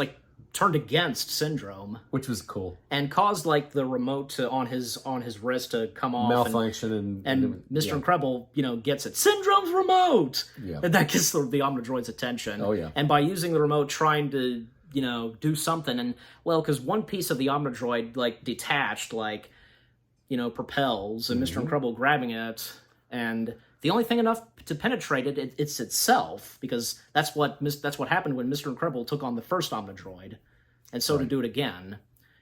turned against Syndrome, which was cool, and caused the remote to on his wrist to come off, malfunction, and Mr. Incredible gets it, Syndrome's remote, yeah, and that gets the Omnidroid's attention. Oh yeah, and by using the remote, trying to do something, and because one piece of the Omnidroid detached, propels, and Mr. Incredible grabbing it, and the only thing enough to penetrate it's itself, because that's what happened when Mr. Incredible took on the first Omnidroid, and so to do it again,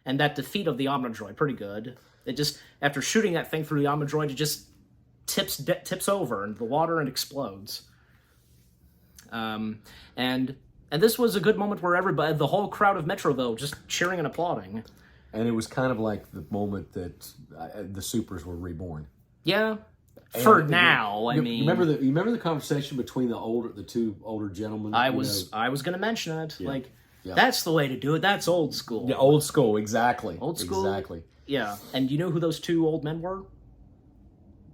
and that defeat of the Omnidroid, pretty good. It just, after shooting that thing through the Omnidroid, it just tips over into the water and explodes. And this was a good moment where everybody, the whole crowd of Metroville, just cheering and applauding. And it was kind of like the moment that the supers were reborn. Yeah. And for now, I mean, you remember the conversation between the two older gentlemen. I was going to mention it. Yeah. That's the way to do it. That's old school. Yeah, old school, exactly. Old school, exactly. Yeah, and you know who those two old men were?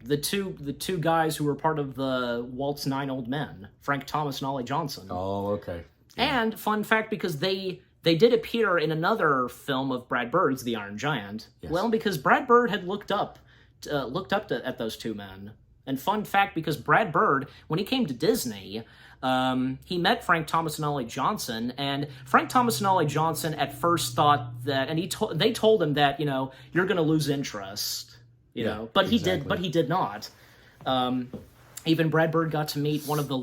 The two guys who were part of the Walt's 9 Old Men, Frank Thomas and Ollie Johnson. Oh, okay. Yeah. And fun fact, because they did appear in another film of Brad Bird's, The Iron Giant. Yes. Well, because Brad Bird had looked up at those two men. And fun fact, because Brad Bird, when he came to Disney, he met Frank Thomas and Ollie Johnson, and Frank Thomas and Ollie Johnson at first thought that, and they told him that, you're going to lose interest, but exactly. he did not. Even Brad Bird got to meet one of the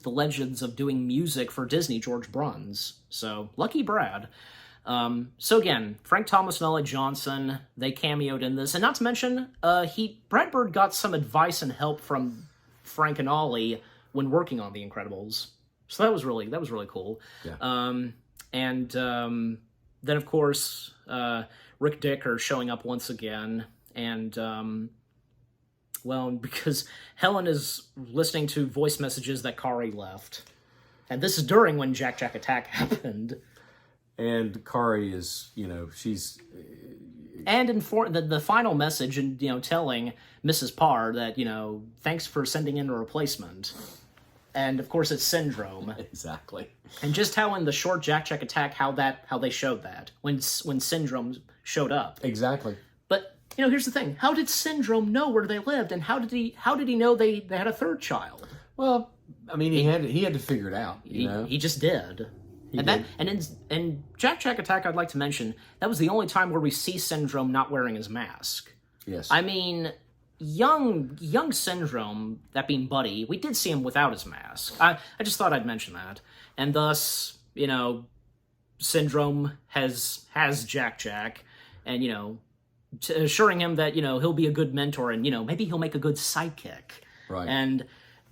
legends of doing music for Disney, George Bruns. So lucky Brad. So again, Frank Thomas and Ollie Johnson, they cameoed in this, and not to mention, Brad Bird got some advice and help from Frank and Ollie when working on The Incredibles. So that was really cool. Yeah. Then of course, Rick Dicker showing up once again, and because Helen is listening to voice messages that Kari left, and this is during when Jack Attack happened. And Kari is, she's... And the final message, and telling Mrs. Parr that, thanks for sending in a replacement. And, of course, it's Syndrome. Exactly. And just how in the short Jack Attack, how they showed that, when Syndrome showed up. Exactly. But here's the thing: how did Syndrome know where they lived, and how did he know they had a third child? Well, I mean, he had to figure it out. He just did. In Jack Jack Attack, I'd like to mention that was the only time where we see Syndrome not wearing his mask. Yes. I mean, young Syndrome, that being Buddy, we did see him without his mask. I just thought I'd mention that, and thus, Syndrome has Jack Jack, and assuring him that he'll be a good mentor, and maybe he'll make a good sidekick. Right. And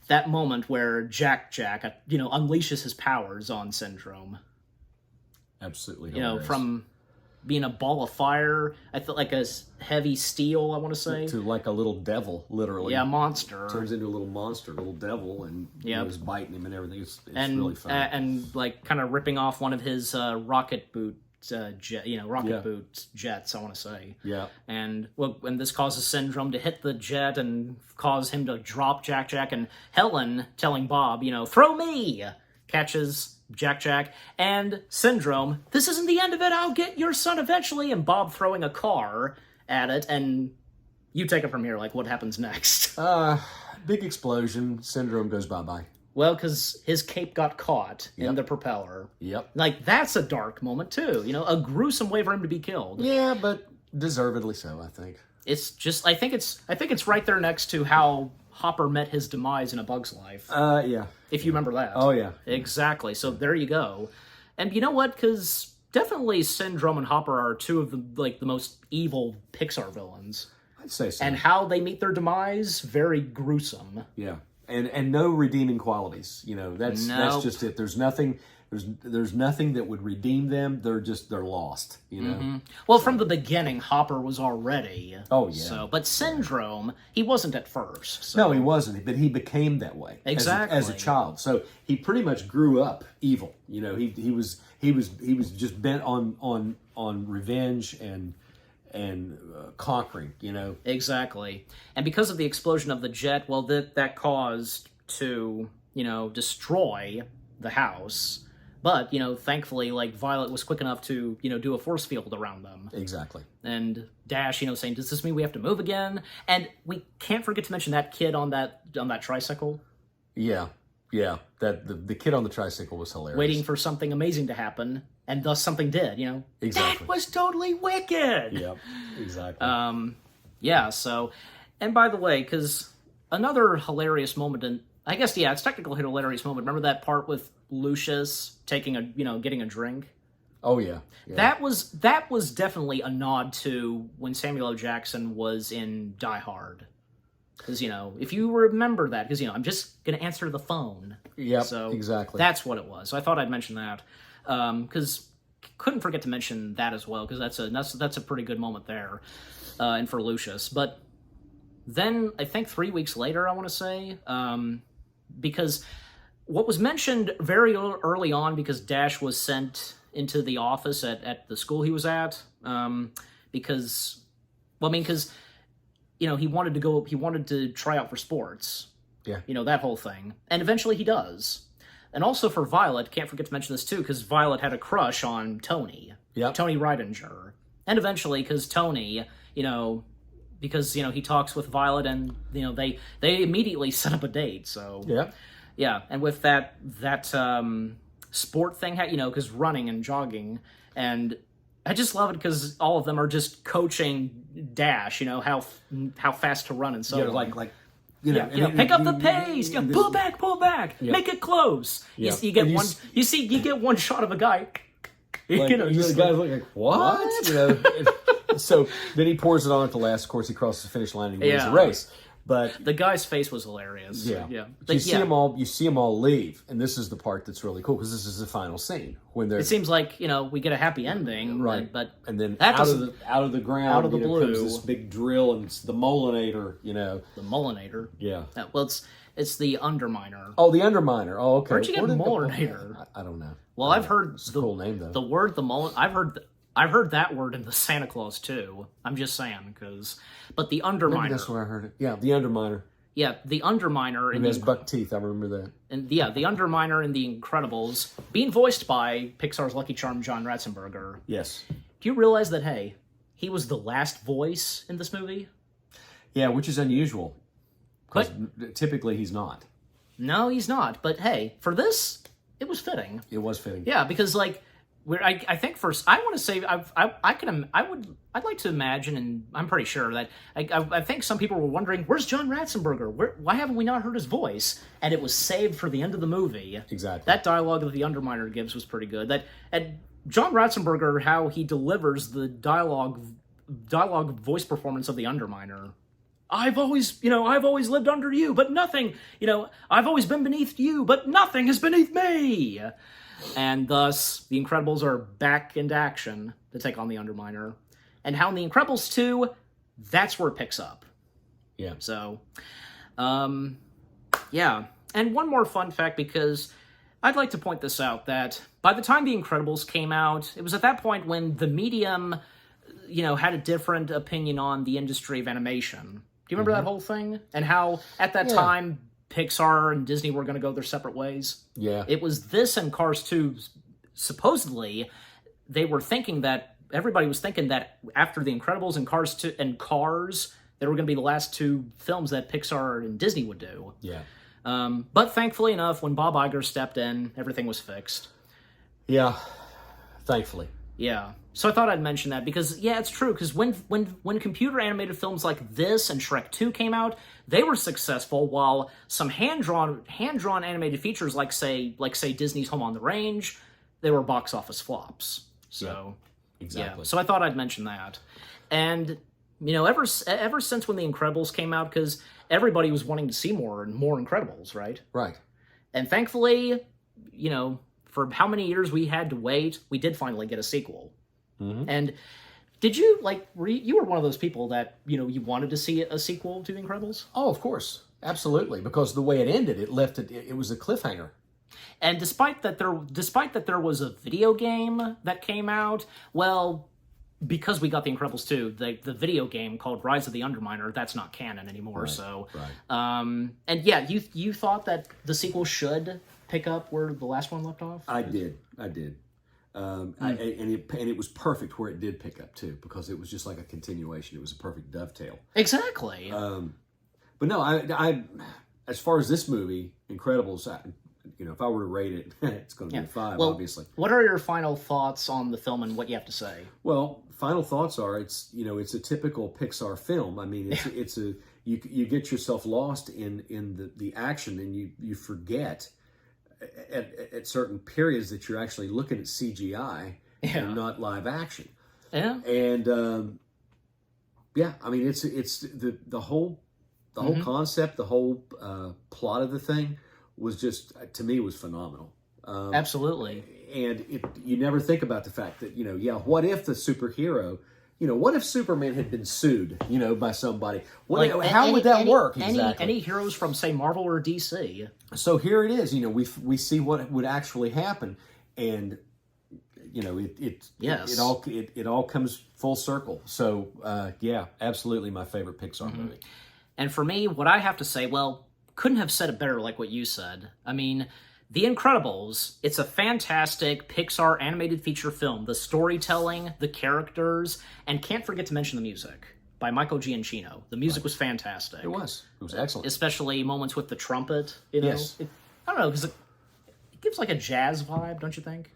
that moment where Jack unleashes his powers on Syndrome. Absolutely. From being a ball of fire, I felt like a heavy steel, I want to say. To like a little devil, literally. Yeah, monster. Turns into a little monster, a little devil, and is biting him and everything. It's really fun. And like kind of ripping off one of his rocket boot boot jets, I want to say. Yeah. And this causes Syndrome to hit the jet and cause him to drop Jack Jack, and Helen telling Bob, throw me, catches Jack Jack, and Syndrome, this isn't the end of it, I'll get your son eventually, and Bob throwing a car at it, and you take it from here, like what happens next? Big explosion, Syndrome goes bye-bye. Well, because his cape got caught in the propeller. Yep. Like, that's a dark moment, too. A gruesome way for him to be killed. Yeah, but deservedly so, I think. It's just, I think it's right there next to how Hopper met his demise in A Bug's Life. Yeah. If you remember that. Oh, yeah. Exactly. So there you go. And you know what? Because definitely Syndrome and Hopper are two of the most evil Pixar villains. I'd say so. And how they meet their demise, very gruesome. Yeah. And no redeeming qualities. That's just it. There's nothing that would redeem them. They're lost. Mm-hmm. Well, from the beginning, Hopper was already. Oh yeah. So, but Syndrome, he wasn't at first. So. No, he wasn't. But he became that way. Exactly. As a child. So he pretty much grew up evil. He was just bent on revenge and conquering, Exactly. And because of the explosion of the jet, well, that caused to, destroy the house. But, thankfully, Violet was quick enough to, do a force field around them. Exactly. And Dash, saying, does this mean we have to move again? And we can't forget to mention that kid on that tricycle. Yeah. Yeah. That the kid on the tricycle was hilarious. Waiting for something amazing to happen. And thus something did, Exactly. That was totally wicked! Yep, exactly. Yeah, so... And by the way, because another hilarious moment, and I guess, it's technically a hilarious moment. Remember that part with Lucius taking getting a drink? Oh, yeah. That was definitely a nod to when Samuel L. Jackson was in Die Hard. Because, if you remember that, because, I'm just going to answer the phone. Yeah, so exactly. That's what it was. So I thought I'd mention that. Because couldn't forget to mention that as well, because that's a pretty good moment there, and for Lucius. But then I think 3 weeks later, I want to say, because what was mentioned very early on, because Dash was sent into the office at the school he was at, because he wanted to try out for sports. Yeah. That whole thing, and eventually he does. And also for Violet, can't forget to mention this too, because Violet had a crush on Tony. Yep. Tony Reidinger. And eventually, because Tony, because, he talks with Violet and, they immediately set up a date, so. Yeah. Yeah, and with that sport thing, because running and jogging, and I just love it because all of them are just coaching Dash, how fast to run and so on. like pick up the pace. Pull back. Yeah. Make it close. Yeah. You get one. You get one shot of a guy. The guy's like, what? So then he pours it on at the last. Of course, he crosses the finish line and he wins the race. But the guy's face was hilarious. Yeah. You see them all. You see them all leave, and this is the part that's really cool because this is the final scene when they're. It seems like we get a happy ending, right? But then that out of the ground, out of the blue, comes this big drill, and it's the Molinator. The Molinator. Yeah. Well, it's the Underminer. Oh, the Underminer. Oh, okay. Where'd you get Molinator? I don't know. Well, I've heard it's a cool name though. The word I've heard that word in the Santa Claus too. I'm just saying but the Underminer. Maybe that's where I heard it. Yeah, the Underminer. Yeah, the Underminer. He has buck teeth. I remember that. And the Underminer in The Incredibles, being voiced by Pixar's Lucky Charm John Ratzenberger. Yes. Do you realize that, hey, he was the last voice in this movie. Yeah, which is unusual. Because But typically he's not. no, he's not. But hey, for this, it was fitting. It was fitting. Yeah, because like I think first I want to say I'd like to imagine, and I'm pretty sure that I think some people were wondering, where's John Ratzenberger? Why haven't we not heard his voice? And it was saved for the end of the movie. Exactly. That dialogue that the Underminer gives was pretty good. And John Ratzenberger, how he delivers the dialogue voice performance of the Underminer. I've always lived under you, but nothing, I've always been beneath you, but nothing is beneath me. And thus, the Incredibles are back into action to take on the Underminer. And how in the Incredibles 2, that's where it picks up. Yeah. So, yeah. And one more fun fact, because I'd like to point this out, that by the time the Incredibles came out, it was at that point when the medium, had a different opinion on the industry of animation. Do you remember that whole thing? And how, at that time, Pixar and Disney were going to go their separate ways? Yeah. It was this and Cars 2, supposedly, everybody was thinking that after The Incredibles and Cars 2 and Cars, they were going to be the last two films that Pixar and Disney would do. Yeah. But thankfully enough, when Bob Iger stepped in, everything was fixed. Yeah. Thankfully. Yeah. So I thought I'd mention that because, yeah, it's true. Because when computer animated films like this and Shrek 2 came out, they were successful, while some hand-drawn animated features like say Disney's Home on the Range, they were box office flops. So Exactly. yeah. So I thought I'd mention that. And ever since when The Incredibles came out, because everybody was wanting to see more and more Incredibles, right? Right. And thankfully, for how many years we had to wait, we did finally get a sequel. Mm-hmm. And did you, you were one of those people that, you wanted to see a sequel to The Incredibles? Oh, of course. Absolutely. Because the way it ended, it left it was a cliffhanger. And despite that there was a video game that came out, well, because we got The Incredibles 2, the video game called Rise of the Underminer, that's not canon anymore. Right, so, right. And yeah, you thought that the sequel should pick up where the last one left off? I did. And it was perfect where it did pick up too, because it was just like a continuation. It was a perfect dovetail. Exactly. But no, I as far as this movie, Incredibles, if I were to rate it, it's going to be a 5, well, obviously. What are your final thoughts on the film and what you have to say? Well, final thoughts are it's a typical Pixar film. I mean, you get yourself lost in the action, and you forget at certain periods that you're actually looking at CGI and not live action. Yeah. And I mean, it's the whole concept, the whole plot of the thing was just, to me, was phenomenal. Absolutely. And you never think about the fact that, what if the superhero, what if Superman had been sued, by somebody? How would that work exactly? Any heroes from, say, Marvel or DC? So here it is, we see what would actually happen, and it all comes full circle. So absolutely my favorite Pixar movie. And for me, what I have to say, well, couldn't have said it better like what you said. I mean, The Incredibles, it's a fantastic Pixar animated feature film. The storytelling, the characters, and can't forget to mention the music by Michael Giacchino. The music was fantastic. It was excellent. Especially moments with the trumpet, Yes. I don't know, because it gives like a jazz vibe, don't you think?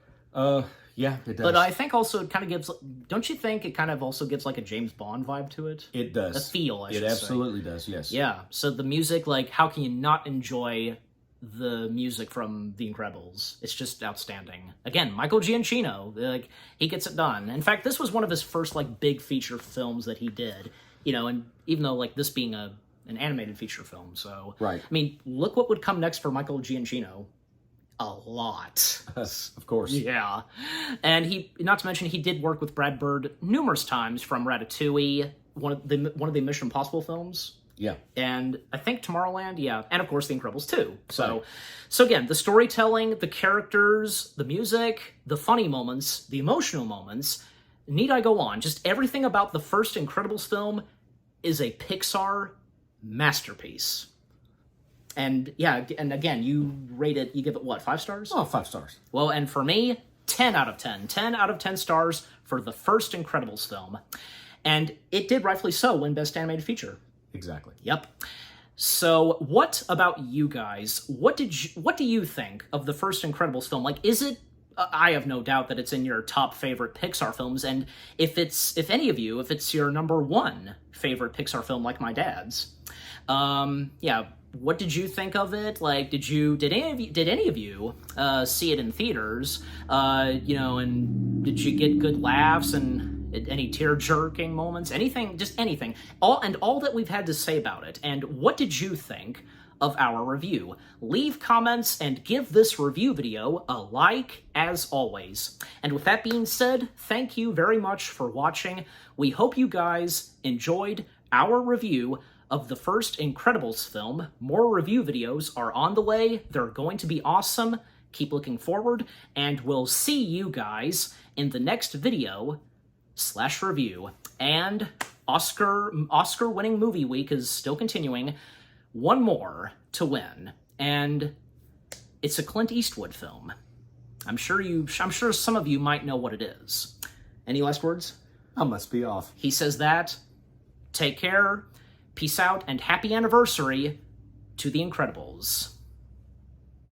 Yeah, it does. But I think also it kind of gives, don't you think it kind of also gives like a James Bond vibe to it? It does. A feel, I should say. It absolutely does, yes. Yeah, so the music, how can you not enjoy the music from The Incredibles? It's just outstanding. Again, Michael Giacchino, he gets it done. In fact, this was one of his first, big feature films that he did, and even though, this being an animated feature film, so... Right. I mean, look what would come next for Michael Giacchino. A lot. Of course. Yeah. And not to mention, he did work with Brad Bird numerous times, from Ratatouille, one of the Mission Impossible films. Yeah. And I think Tomorrowland, yeah. And of course, The Incredibles 2. So again, the storytelling, the characters, the music, the funny moments, the emotional moments, need I go on? Just everything about the first Incredibles film is a Pixar masterpiece. And yeah, and again, you give it what, 5 stars? Oh, 5 stars. Well, and for me, 10 out of 10. 10 out of 10 stars for the first Incredibles film. And it did rightfully so win Best Animated Feature. Exactly. Yep. So, what about you guys? What do you think of the first Incredibles film? Like, is it? I have no doubt that it's in your top favorite Pixar films, and if it's your number one favorite Pixar film, like my dad's, yeah. What did you think of it? Like, did any of you see it in theaters? And did you get good laughs and any tear-jerking moments? Anything, just anything. All that we've had to say about it. And what did you think of our review? Leave comments and give this review video a like, as always. And with that being said, thank you very much for watching. We hope you guys enjoyed our review of the first Incredibles film. More review videos are on the way. They're going to be awesome. Keep looking forward, and we'll see you guys in the next video/review. And Oscar-winning movie week is still continuing. One more to win, and it's a Clint Eastwood film. I'm sure some of you might know what it is. Any last words? I must be off. He says that. Take care. Peace out, and happy anniversary to The Incredibles.